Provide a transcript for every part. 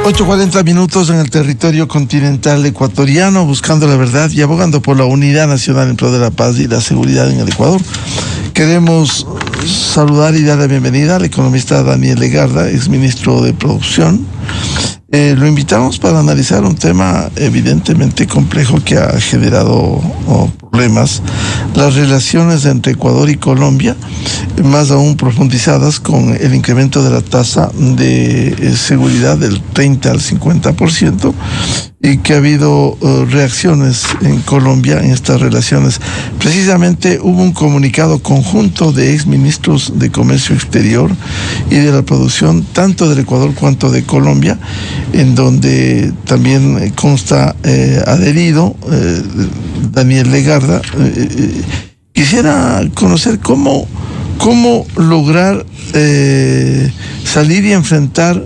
8:40 en el territorio continental ecuatoriano, buscando la verdad y abogando por la unidad nacional en pro de la paz y la seguridad en el Ecuador. Queremos saludar y dar la bienvenida al economista Daniel Legarda, exministro de Producción. Lo invitamos para analizar un tema evidentemente complejo que ha generado problemas, las relaciones entre Ecuador y Colombia, más aún profundizadas con el incremento de la tasa de seguridad del 30 al 50%, y que ha habido reacciones en Colombia en estas relaciones. Precisamente hubo un comunicado conjunto de exministros de Comercio Exterior y de la Producción, tanto del Ecuador cuanto de Colombia, en donde también consta adherido Daniel Legarda. Quisiera conocer cómo lograr salir y enfrentar.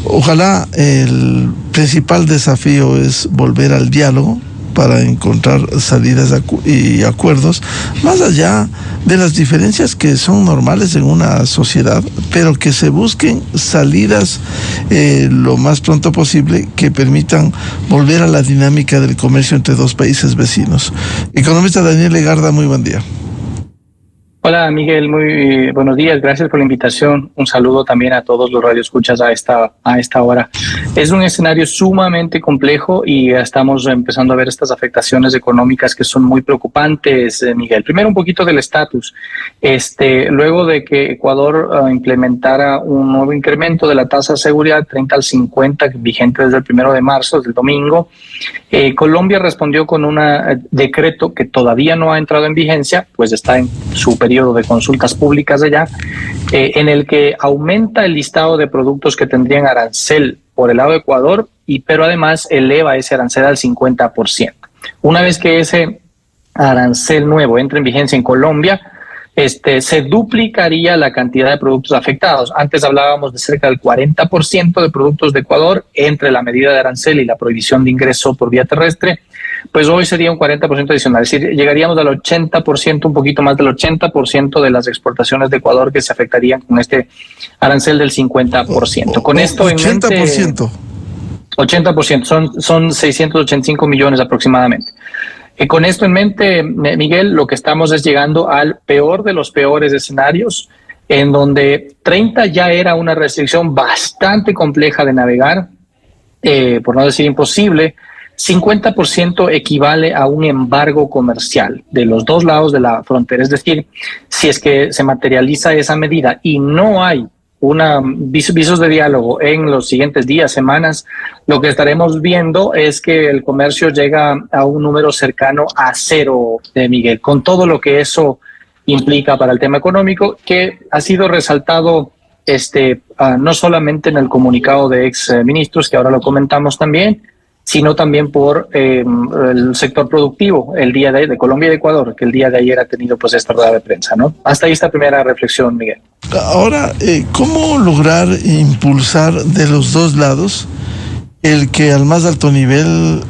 Ojalá el principal desafío es volver al diálogo para encontrar salidas y acuerdos, más allá de las diferencias que son normales en una sociedad, pero que se busquen salidas lo más pronto posible que permitan volver a la dinámica del comercio entre dos países vecinos. Economista Daniel Legarda, muy buen día. Hola Miguel, muy buenos días, gracias por la invitación. Un saludo también a todos los radioescuchas a esta hora. Es un escenario sumamente complejo y estamos empezando a ver estas afectaciones económicas que son muy preocupantes, Miguel. Primero un poquito del estatus. Luego de que Ecuador implementara un nuevo incremento de la tasa de seguridad 30 al 50, vigente desde el 1 de marzo, desde el domingo, Colombia respondió con un decreto que todavía no ha entrado en vigencia, pues está en su periodo de consultas públicas allá, en el que aumenta el listado de productos que tendrían arancel por el lado de Ecuador, pero además eleva ese arancel al 50%. Una vez que ese arancel nuevo entre en vigencia en Colombia, se duplicaría la cantidad de productos afectados. Antes hablábamos de cerca del 40% de productos de Ecuador entre la medida de arancel y la prohibición de ingreso por vía terrestre, pues hoy sería un 40% adicional, es decir, llegaríamos al 80%, un poquito más del 80% de las exportaciones de Ecuador que se afectarían con este arancel del 50%. Con esto en mente, 80%, son 685 millones aproximadamente. Con esto en mente, Miguel, lo que estamos es llegando al peor de los peores escenarios, en donde 30 ya era una restricción bastante compleja de navegar, por no decir imposible. 50% equivale a un embargo comercial de los dos lados de la frontera. Es decir, si es que se materializa esa medida y no hay visos de diálogo en los siguientes días, semanas, lo que estaremos viendo es que el comercio llega a un número cercano a cero, Miguel, con todo lo que eso implica para el tema económico, que ha sido resaltado no solamente en el comunicado de ex ministros, que ahora lo comentamos también, sino también por el sector productivo el día de Colombia y de Ecuador, que el día de ayer ha tenido pues esta rueda de prensa, ¿no? Hasta ahí esta primera reflexión, Miguel. Ahora, ¿cómo lograr impulsar de los dos lados el que al más alto nivel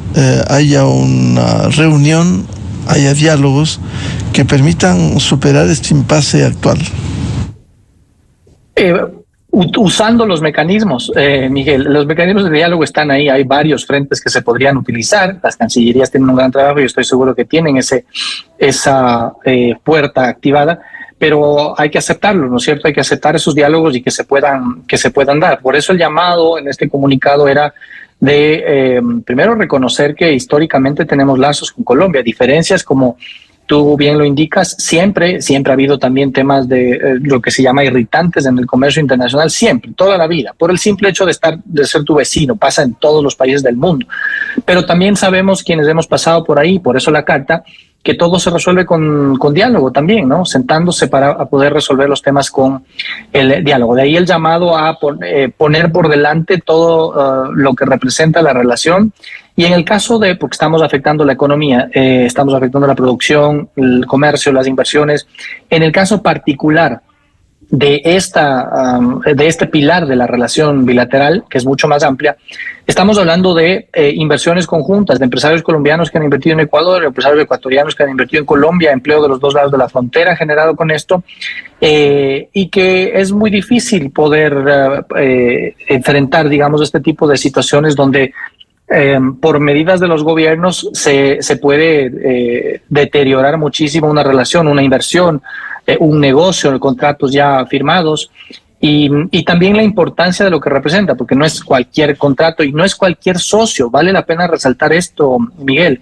haya una reunión, haya diálogos que permitan superar este impasse actual? Usando los mecanismos, Miguel, los mecanismos de diálogo están ahí, hay varios frentes que se podrían utilizar, las cancillerías tienen un gran trabajo y estoy seguro que tienen esa puerta activada, pero hay que aceptarlo, ¿no es cierto? Hay que aceptar esos diálogos y que se puedan dar. Por eso el llamado en este comunicado era de, primero, reconocer que históricamente tenemos lazos con Colombia, diferencias como tú bien lo indicas, siempre ha habido también temas de lo que se llama irritantes en el comercio internacional, siempre, toda la vida, por el simple hecho de ser tu vecino, pasa en todos los países del mundo. Pero también sabemos quienes hemos pasado por ahí, por eso la carta, que todo se resuelve con diálogo también, ¿no? Sentándose para poder resolver los temas con el diálogo. De ahí el llamado a poner por delante todo lo que representa la relación. Y en el caso porque estamos afectando la economía, estamos afectando la producción, el comercio, las inversiones, en el caso particular de este pilar de la relación bilateral, que es mucho más amplia, estamos hablando de inversiones conjuntas, de empresarios colombianos que han invertido en Ecuador, empresarios ecuatorianos que han invertido en Colombia, empleo de los dos lados de la frontera generado con esto, y que es muy difícil poder enfrentar, digamos, este tipo de situaciones donde por medidas de los gobiernos se puede deteriorar muchísimo una relación, una inversión, un negocio, contratos ya firmados, y también la importancia de lo que representa, porque no es cualquier contrato y no es cualquier socio. Vale la pena resaltar esto, Miguel.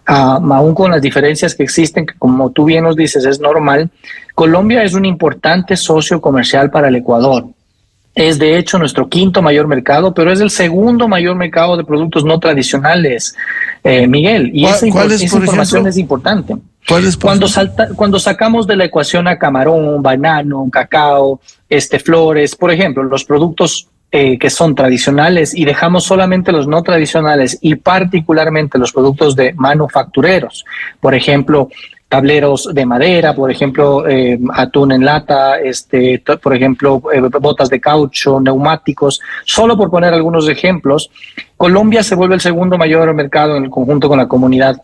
Aún con las diferencias que existen, que como tú bien nos dices es normal, Colombia es un importante socio comercial para el Ecuador. Es de hecho nuestro quinto mayor mercado, pero es el segundo mayor mercado de productos no tradicionales, Miguel. Y esa información es importante. Cuando sacamos de la ecuación a camarón, banano, cacao, flores, por ejemplo, los productos que son tradicionales, y dejamos solamente los no tradicionales y particularmente los productos de manufactureros, por ejemplo, tableros de madera, por ejemplo, atún en lata, por ejemplo, botas de caucho, neumáticos, solo por poner algunos ejemplos, Colombia se vuelve el segundo mayor mercado en el conjunto con la comunidad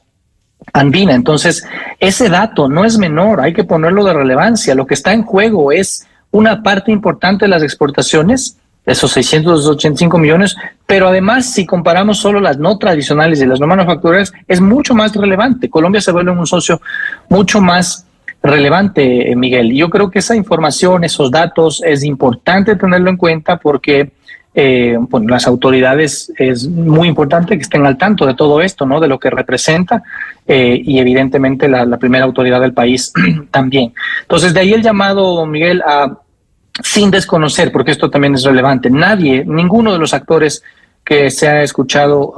andina. Entonces, ese dato no es menor, hay que ponerlo de relevancia. Lo que está en juego es una parte importante de las exportaciones, esos 685 millones, pero además, si comparamos solo las no tradicionales y las no manufactureras, es mucho más relevante. Colombia se vuelve un socio mucho más relevante, Miguel. Yo creo que esa información, esos datos, es importante tenerlo en cuenta porque bueno, las autoridades es muy importante que estén al tanto de todo esto, ¿no? De lo que representa, y evidentemente la primera autoridad del país también. Entonces, de ahí el llamado, Miguel, sin desconocer, porque esto también es relevante, ninguno de los actores que se ha escuchado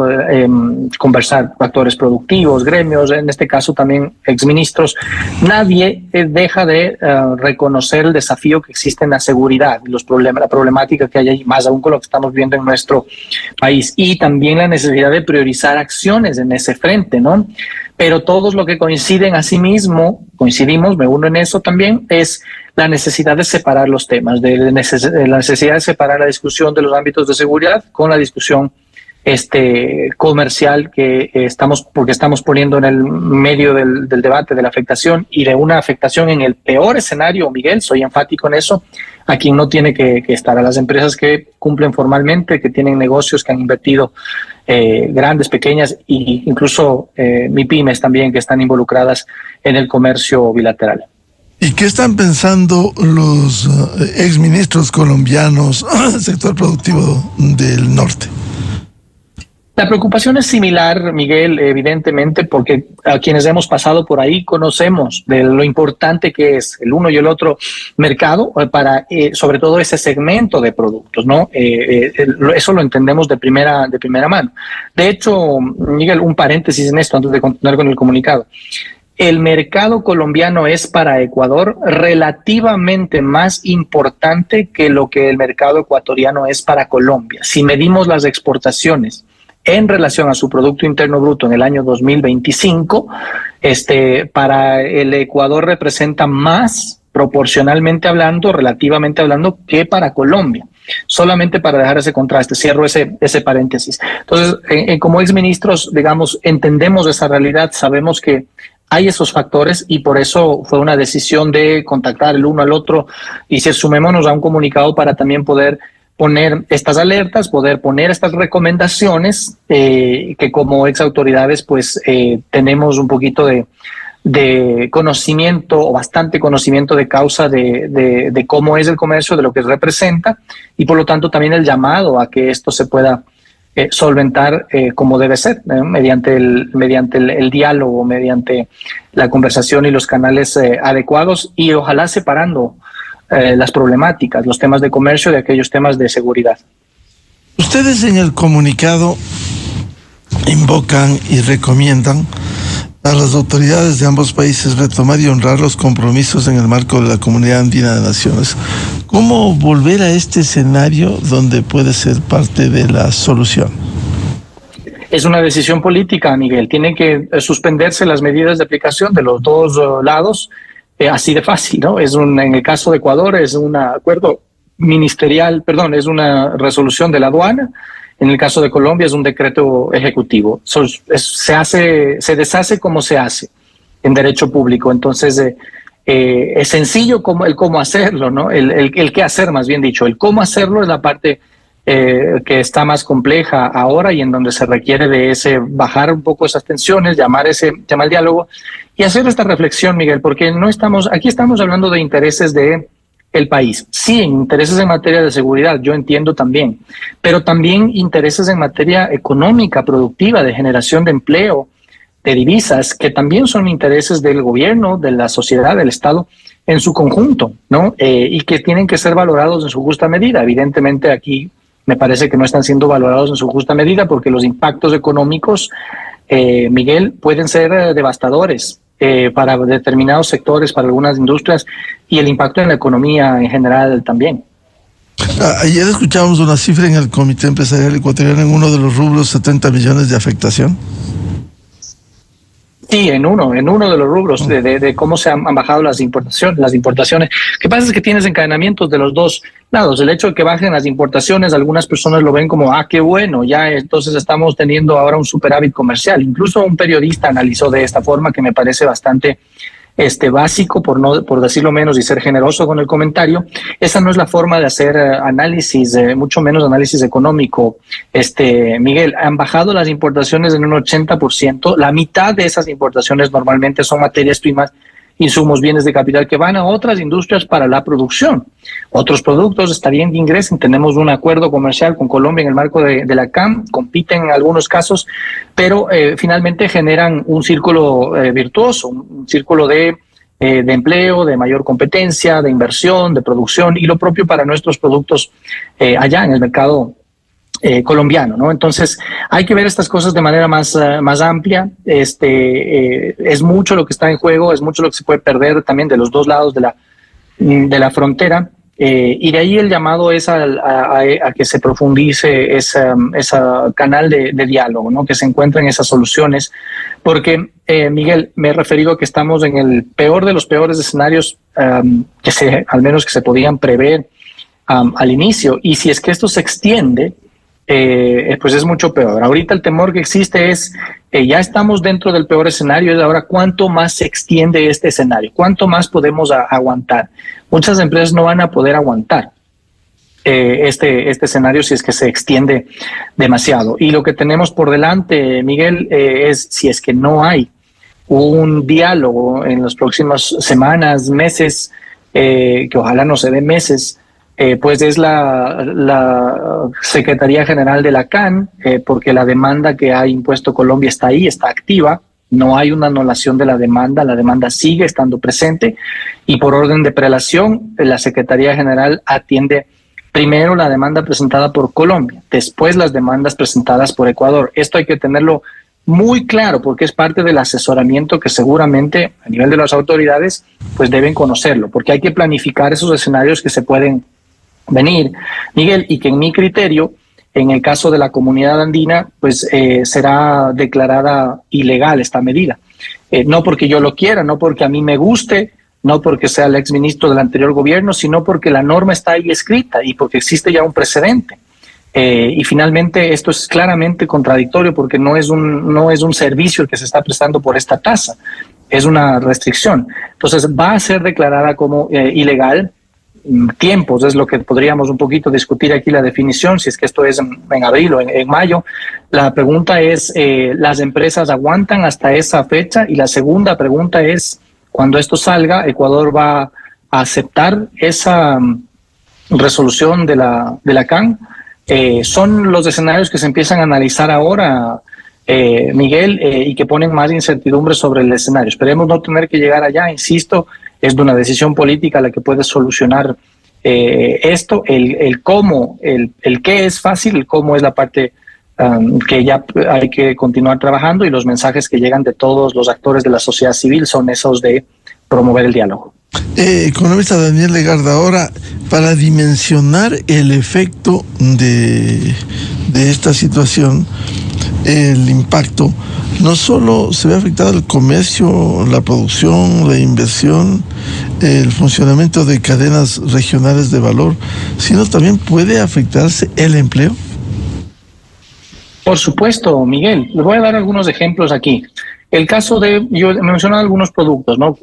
conversar, actores productivos, gremios, en este caso también exministros, nadie deja de reconocer el desafío que existe en la seguridad, la problemática que hay ahí, más aún con lo que estamos viendo en nuestro país, y también la necesidad de priorizar acciones en ese frente, ¿no? Pero todos lo que coinciden coincidimos, me uno en eso también, es la necesidad de separar los temas, la necesidad de separar la discusión de los ámbitos de seguridad con la discusión comercial porque estamos poniendo en el medio del debate de la afectación, y de una afectación en el peor escenario, Miguel, soy enfático en eso, a quien no tiene que estar, a las empresas que cumplen formalmente, que tienen negocios, que han invertido, grandes, pequeñas, e incluso MIPYMES también, que están involucradas en el comercio bilateral. ¿Y qué están pensando los exministros colombianos, sector productivo del norte? La preocupación es similar, Miguel, evidentemente, porque a quienes hemos pasado por ahí conocemos de lo importante que es el uno y el otro mercado para, sobre todo, ese segmento de productos, ¿no? Eso lo entendemos de primera mano. De hecho, Miguel, un paréntesis en esto antes de continuar con el comunicado. El mercado colombiano es para Ecuador relativamente más importante que lo que el mercado ecuatoriano es para Colombia. Si medimos las exportaciones en relación a su Producto Interno Bruto en el año 2025, para el Ecuador representa más, proporcionalmente hablando, relativamente hablando, que para Colombia. Solamente para dejar ese contraste, cierro ese paréntesis. Entonces, como exministros, digamos, entendemos esa realidad, sabemos que hay esos factores, y por eso fue una decisión de contactar el uno al otro y sumémonos a un comunicado para también poder poner estas alertas, poder poner estas recomendaciones, que como ex autoridades pues tenemos un poquito de conocimiento, o bastante conocimiento de causa de cómo es el comercio, de lo que representa, y por lo tanto también el llamado a que esto se pueda solventar como debe ser, mediante el diálogo, mediante la conversación y los canales adecuados, y ojalá separando las problemáticas, los temas de comercio de aquellos temas de seguridad. Ustedes en el comunicado invocan y recomiendan a las autoridades de ambos países retomar y honrar los compromisos en el marco de la Comunidad Andina de Naciones. ¿Cómo volver a este escenario donde puede ser parte de la solución? Es una decisión política, Miguel. Tienen que suspenderse las medidas de aplicación de los dos lados, así de fácil, ¿no? En el caso de Ecuador es un acuerdo ministerial, perdón, es una resolución de la aduana. En el caso de Colombia es un decreto ejecutivo. Se deshace como se hace en derecho público. Entonces, es sencillo como el cómo hacerlo, ¿no? El qué hacer, más bien dicho. El cómo hacerlo es la parte que está más compleja ahora y en donde se requiere de bajar un poco esas tensiones, llamar al diálogo y hacer esta reflexión, Miguel, porque aquí estamos hablando de intereses del país. Sí, intereses en materia de seguridad, yo entiendo también, pero también intereses en materia económica, productiva, de generación de empleo, de divisas, que también son intereses del gobierno, de la sociedad, del Estado en su conjunto, ¿no? Y que tienen que ser valorados en su justa medida. Evidentemente aquí me parece que no están siendo valorados en su justa medida porque los impactos económicos, Miguel, pueden ser devastadores para determinados sectores, para algunas industrias y el impacto en la economía en general también. Ayer escuchábamos una cifra en el Comité Empresarial Ecuatoriano en uno de los rubros, 70 millones de afectación. Sí, en uno de los rubros de cómo se han bajado las importaciones. ¿Qué pasa? Es que tienes encadenamientos de los dos lados. El hecho de que bajen las importaciones, algunas personas lo ven como, qué bueno, ya entonces estamos teniendo ahora un superávit comercial. Incluso un periodista analizó de esta forma, que me parece bastante básico, por decirlo menos, y ser generoso con el comentario. Esa no es la forma de hacer análisis, mucho menos análisis económico. Miguel, han bajado las importaciones en un 80%. La mitad de esas importaciones normalmente son materias primas, insumos, bienes de capital que van a otras industrias para la producción. Otros productos está bien que ingresen. Tenemos un acuerdo comercial con Colombia en el marco de la CAM, compiten en algunos casos, pero finalmente generan un círculo virtuoso, un círculo de empleo, de mayor competencia, de inversión, de producción y lo propio para nuestros productos allá en el mercado colombiano, ¿no? Entonces hay que ver estas cosas de manera más amplia. Es mucho lo que está en juego, es mucho lo que se puede perder también de los dos lados de la frontera, y de ahí el llamado es a que se profundice ese canal de diálogo, ¿no? Que se encuentren esas soluciones, porque Miguel, me he referido a que estamos en el peor de los peores escenarios al menos que se podían prever al inicio, y si es que esto se extiende, pues es mucho peor. Ahorita el temor que existe es, ya estamos dentro del peor escenario, es ahora cuánto más se extiende este escenario, cuánto más podemos aguantar. Muchas empresas no van a poder aguantar este escenario si es que se extiende demasiado. Y lo que tenemos por delante, Miguel, es si es que no hay un diálogo en las próximas semanas, meses, que ojalá no se den meses, pues es la Secretaría General de la CAN, porque la demanda que ha impuesto Colombia está ahí, está activa, no hay una anulación de la demanda sigue estando presente, y por orden de prelación, la Secretaría General atiende primero la demanda presentada por Colombia, después las demandas presentadas por Ecuador. Esto hay que tenerlo muy claro porque es parte del asesoramiento que seguramente a nivel de las autoridades pues deben conocerlo, porque hay que planificar esos escenarios que se pueden venir, Miguel, y que en mi criterio, en el caso de la comunidad andina, pues será declarada ilegal esta medida. No porque yo lo quiera, no porque a mí me guste, no porque sea el exministro del anterior gobierno, sino porque la norma está ahí escrita y porque existe ya un precedente. Y finalmente esto es claramente contradictorio porque no es un servicio el que se está prestando por esta tasa, es una restricción. Entonces va a ser declarada como ilegal. Tiempos es lo que podríamos un poquito discutir aquí la definición, si es que esto es en abril o en mayo. La pregunta es, ¿las empresas aguantan hasta esa fecha? Y la segunda pregunta es, cuando esto salga, ¿Ecuador va a aceptar esa resolución de la CAN? Son los escenarios que se empiezan a analizar ahora, Miguel, y que ponen más incertidumbre sobre el escenario. Esperemos no tener que llegar allá, insisto, es de una decisión política la que puede solucionar esto. El cómo, el qué es fácil, el cómo es la parte que ya hay que continuar trabajando, y los mensajes que llegan de todos los actores de la sociedad civil son esos de promover el diálogo. Economista Daniel Legarda, ahora, para dimensionar el efecto de esta situación, el impacto, no solo se ve afectado el comercio, la producción, la inversión, el funcionamiento de cadenas regionales de valor, sino también puede afectarse el empleo. Por supuesto, Miguel. Les voy a dar algunos ejemplos aquí. El caso de, yo he mencionado algunos productos, ¿no?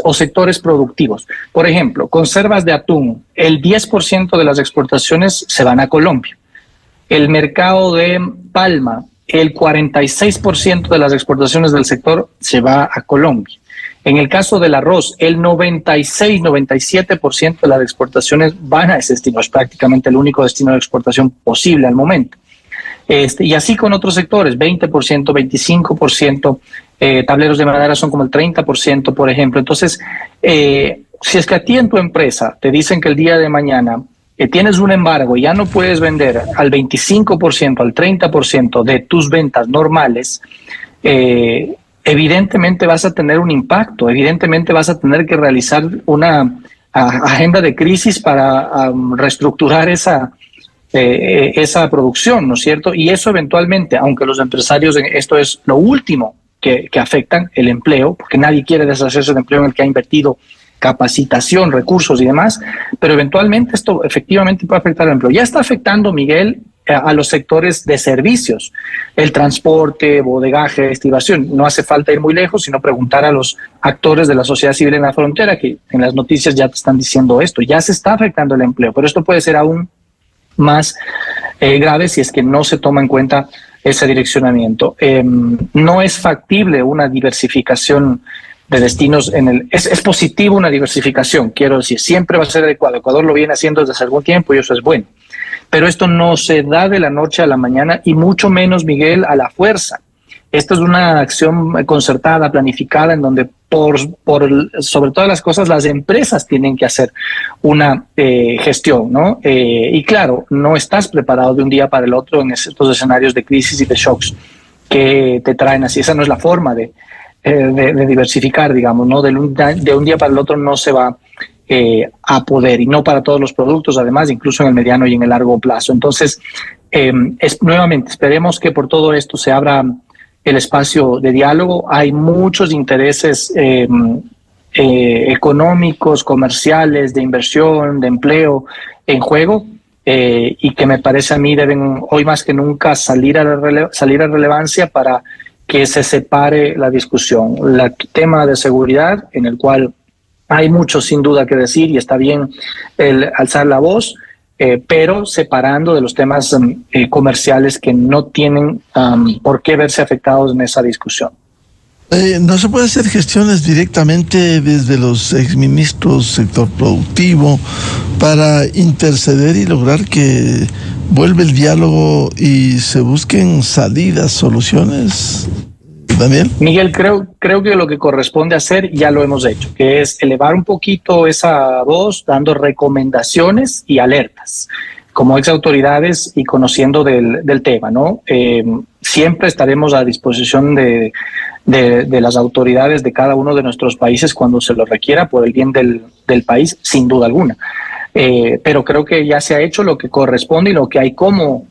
O sectores productivos. Por ejemplo, conservas de atún. El 10% de las exportaciones se van a Colombia. El mercado de palma, el 46% de las exportaciones del sector se va a Colombia. En el caso del arroz, el 96-97% de las exportaciones van a ese destino. Es prácticamente el único destino de exportación posible al momento. Y así con otros sectores, 20%, 25%, tableros de madera son como el 30%, por ejemplo. Entonces, si es que a ti en tu empresa te dicen que el día de mañana tienes un embargo y ya no puedes vender al 25%, al 30% de tus ventas normales, evidentemente vas a tener un impacto, evidentemente vas a tener que realizar una agenda de crisis para reestructurar esa producción, ¿no es cierto? Y eso eventualmente, aunque los empresarios, esto es lo último que afectan, el empleo, porque nadie quiere deshacerse del empleo en el que ha invertido capacitación, recursos y demás, pero eventualmente esto efectivamente puede afectar al empleo. Ya está afectando, Miguel, a los sectores de servicios, el transporte, bodegaje, estibación. No hace falta ir muy lejos, sino preguntar a los actores de la sociedad civil en la frontera, que en las noticias ya te están diciendo esto. Ya se está afectando el empleo, pero esto puede ser aún más grave si es que no se toma en cuenta ese direccionamiento. No es factible una diversificación de destinos es positivo una diversificación, quiero decir, siempre va a ser adecuado. Ecuador lo viene haciendo desde hace algún tiempo y eso es bueno. Pero esto no se da de la noche a la mañana y mucho menos, Miguel, a la fuerza. Esto es una acción concertada, planificada, en donde sobre todas las cosas las empresas tienen que hacer una gestión, ¿no? Y claro, no estás preparado de un día para el otro en estos escenarios de crisis y de shocks que te traen así. Esa no es la forma de diversificar, digamos, ¿no? De un día para el otro no se va a poder, y no para todos los productos, además, incluso en el mediano y en el largo plazo. Entonces, nuevamente, esperemos que por todo esto se abra el espacio de diálogo. Hay muchos intereses económicos, comerciales, de inversión, de empleo en juego, y que me parece a mí deben hoy más que nunca salir a relevancia para que se separe la discusión. El tema de seguridad, en el cual hay mucho sin duda que decir y está bien el alzar la voz, pero separando de los temas comerciales que no tienen por qué verse afectados en esa discusión. ¿No se puede hacer gestiones directamente desde los exministros, sector productivo, para interceder y lograr que vuelva el diálogo y se busquen salidas, soluciones? Daniel. Miguel, creo que lo que corresponde hacer ya lo hemos hecho, que es elevar un poquito esa voz, dando recomendaciones y alertas como ex autoridades y conociendo del tema, ¿no? Siempre estaremos a disposición de las autoridades de cada uno de nuestros países cuando se lo requiera por el bien del país, sin duda alguna. Pero creo que ya se ha hecho lo que corresponde y lo que hay como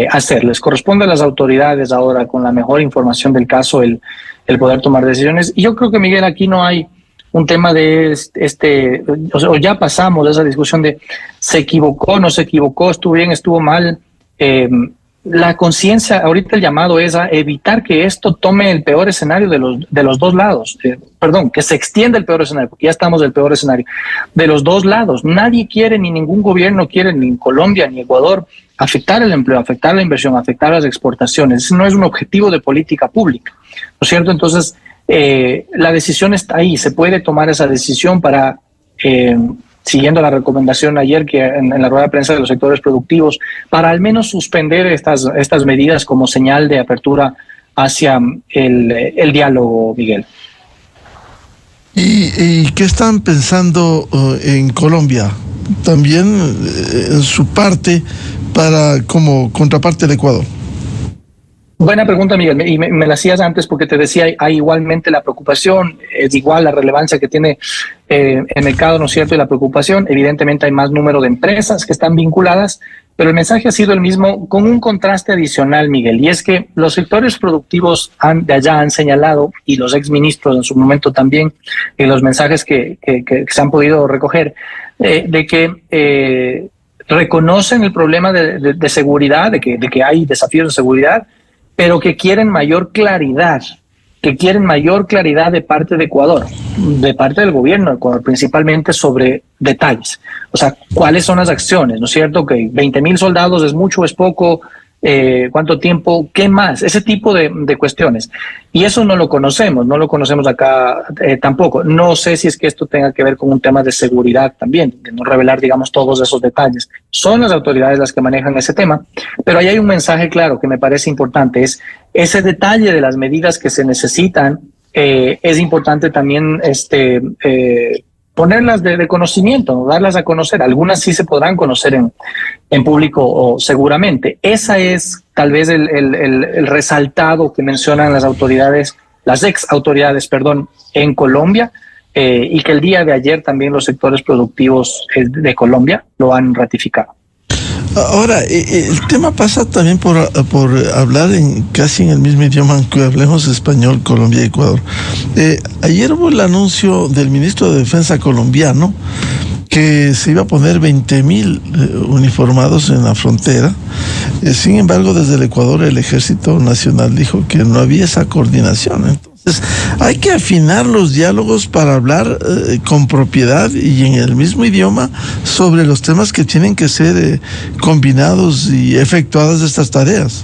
hacer. Les corresponde a las autoridades ahora, con la mejor información del caso, el poder tomar decisiones. Y yo creo que, Miguel, aquí no hay un tema de o ya pasamos de esa discusión de se equivocó, no se equivocó, estuvo bien, estuvo mal. La conciencia, ahorita el llamado es a evitar que esto tome el peor escenario de los dos lados. Que se extienda el peor escenario, porque ya estamos del peor escenario. De los dos lados. Nadie quiere, ni ningún gobierno quiere, ni en Colombia ni Ecuador, afectar el empleo, afectar la inversión, afectar las exportaciones. Ese no es un objetivo de política pública, ¿no es cierto? Entonces, la decisión está ahí. Se puede tomar esa decisión para... siguiendo la recomendación ayer que en la rueda de prensa de los sectores productivos, para al menos suspender estas medidas como señal de apertura hacia el diálogo, Miguel. ¿Y qué están pensando en Colombia? También en su parte, como contraparte del Ecuador. Buena pregunta, Miguel, y me la hacías antes porque te decía, hay igualmente la preocupación, es igual la relevancia que tiene el mercado, ¿no es cierto?, y la preocupación. Evidentemente hay más número de empresas que están vinculadas, pero el mensaje ha sido el mismo con un contraste adicional, Miguel, y es que los sectores productivos de allá han señalado, y los exministros en su momento también, en los mensajes que se han podido recoger, de que reconocen el problema de seguridad, de que hay desafíos de seguridad, pero que quieren mayor claridad, de parte de Ecuador, de parte del gobierno de Ecuador, principalmente sobre detalles. O sea, ¿cuáles son las acciones? ¿No es cierto? Que 20,000 soldados es mucho, es poco, ¿cuánto tiempo? ¿Qué más? Ese tipo de cuestiones. Y eso no lo conocemos acá tampoco. No sé si es que esto tenga que ver con un tema de seguridad también, de no revelar, digamos, todos esos detalles. Son las autoridades las que manejan ese tema, pero ahí hay un mensaje claro que me parece importante, es ese detalle de las medidas que se necesitan. Es importante también ponerlas de conocimiento, ¿no? Darlas a conocer. Algunas sí se podrán conocer en público o seguramente. Esa es tal vez el resaltado que mencionan las ex autoridades, en Colombia, y que el día de ayer también los sectores productivos de Colombia lo han ratificado. Ahora, el tema pasa también por hablar casi en el mismo idioma, aunque hablemos español, Colombia y Ecuador. Ayer hubo el anuncio del ministro de Defensa colombiano que se iba a poner 20,000 uniformados en la frontera. Sin embargo, desde el Ecuador el Ejército Nacional dijo que no había esa coordinación. Entonces, hay que afinar los diálogos para hablar con propiedad y en el mismo idioma sobre los temas que tienen que ser combinados y efectuadas estas tareas.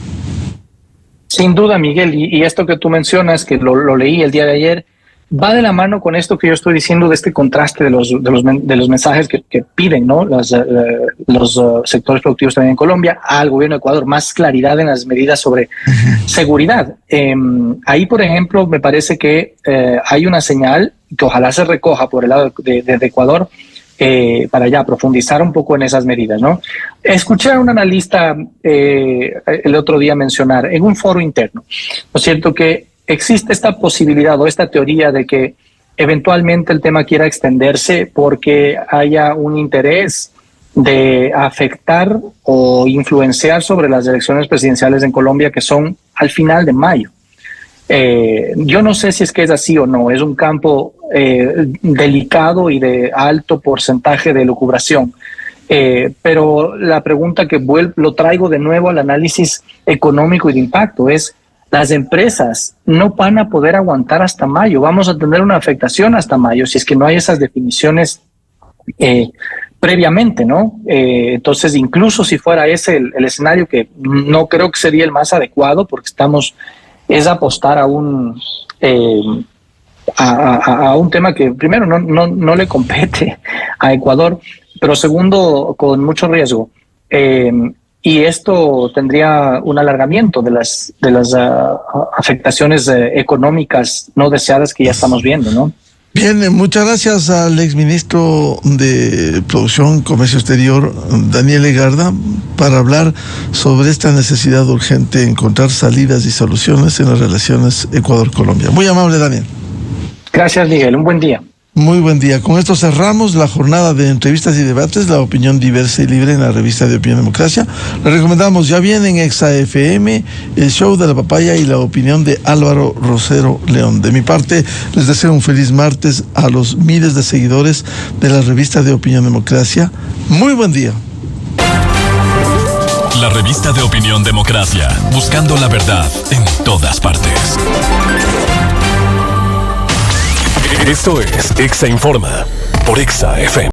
Sin duda, Miguel, y esto que tú mencionas, que lo leí el día de ayer, va de la mano con esto que yo estoy diciendo de este contraste de los mensajes que piden, ¿no? Los sectores productivos también en Colombia al gobierno de Ecuador, más claridad en las medidas sobre seguridad. Ahí, por ejemplo, me parece que hay una señal que ojalá se recoja por el lado de Ecuador para ya profundizar un poco en esas medidas, ¿no? Escuché a un analista el otro día mencionar en un foro interno, ¿no es cierto?, que existe esta posibilidad o esta teoría de que eventualmente el tema quiera extenderse porque haya un interés de afectar o influenciar sobre las elecciones presidenciales en Colombia, que son al final de mayo. Yo no sé si es que es así o no, es un campo delicado y de alto porcentaje de lucubración. Pero la pregunta que lo traigo de nuevo al análisis económico y de impacto es: las empresas no van a poder aguantar hasta mayo. Vamos a tener una afectación hasta mayo si es que no hay esas definiciones previamente, ¿no? Entonces, incluso si fuera ese el escenario, que no creo que sería el más adecuado, porque es apostar a un tema que primero no le compete a Ecuador, pero segundo, con mucho riesgo. Y esto tendría un alargamiento de las afectaciones económicas no deseadas que ya estamos viendo, ¿no? Bien, muchas gracias al exministro de Producción, Comercio Exterior, Daniel Legarda, para hablar sobre esta necesidad urgente de encontrar salidas y soluciones en las relaciones Ecuador-Colombia. Muy amable, Daniel. Gracias, Miguel. Un buen día. Muy buen día. Con esto cerramos la jornada de entrevistas y debates, la opinión diversa y libre en la revista de Opinión Democracia. Le recomendamos, ya viene en Exa FM, el show de la papaya y la opinión de Álvaro Rosero León. De mi parte, les deseo un feliz martes a los miles de seguidores de la revista de Opinión Democracia. Muy buen día. La revista de Opinión Democracia, buscando la verdad en todas partes. Esto es Exa Informa por Exa FM.